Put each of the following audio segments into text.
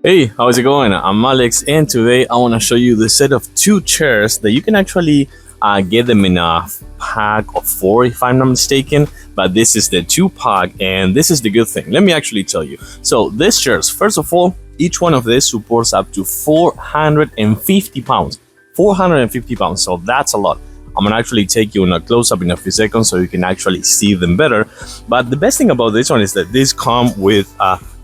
Hey, how's it going? I'm Alex, and today I want to show you the set of two chairs that you can actually get them in a pack of four, if I'm not mistaken. But this is the two pack, and this is the good thing. Let me actually tell you. So, these chairs, first of all, each one of these supports up to 450 pounds. 450 pounds, so that's a lot. I'm gonna actually take you in a close-up in a few seconds so you can actually see them better. But the best thing about this one is that these come with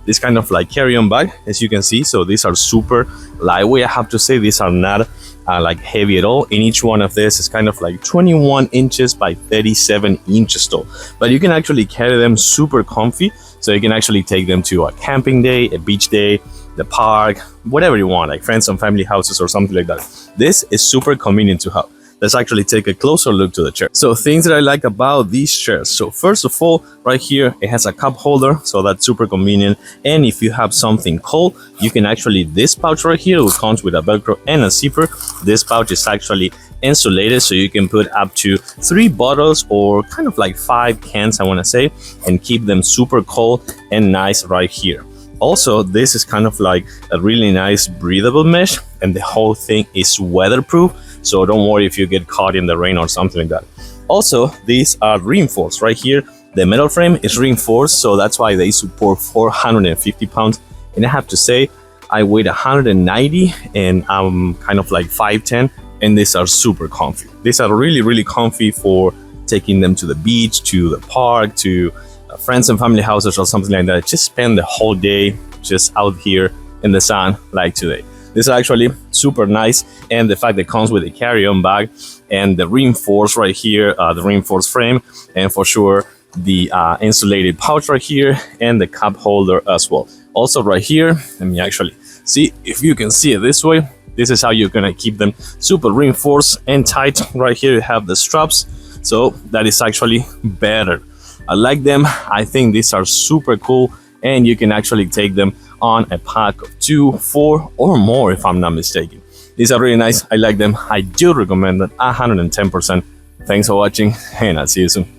this kind of like carry-on bag, as you can see. So these are super lightweight. I have to say these are not like heavy at all. And each one of this is kind of like 21 inches by 37 inches tall. But you can actually carry them super comfy. So you can actually take them to a camping day, a beach day, the park, whatever you want, like friends and family houses or something like that. This is super convenient to have. Let's actually take a closer look to the chair. So things that I like about these chairs. So first of all, right here, it has a cup holder, so that's super convenient. And if you have something cold, you can actually, this pouch right here, which comes with a Velcro and a zipper. This pouch is actually insulated, so you can put up to 3 bottles or kind of like 5 cans, I want to say, and keep them super cold and nice right here. Also, this is kind of like a really nice breathable mesh, and the whole thing is weatherproof. So don't worry if you get caught in the rain or something like that. Also, these are reinforced right here. The metal frame is reinforced, so that's why they support 450 pounds. And I have to say, I weigh 190 and I'm kind of like 5'10", and these are super comfy. These are really, really comfy for taking them to the beach, to the park, to friends and family houses or something like that. Just spend the whole day just out here in the sun like today. This is actually super nice, and the fact that it comes with a carry-on bag and the reinforced right here, the reinforced frame, and for sure the insulated pouch right here and the cup holder as well. Also right here, let me actually see if you can see it this way. This is how you're gonna keep them super reinforced and tight. Right here you have the straps, so that is actually better. I like them. I think these are super cool, and you can actually take them on a pack of 2, 4, or more, if I'm not mistaken. These are really nice. I like them. I do recommend them 110%. Thanks for watching, and I'll see you soon.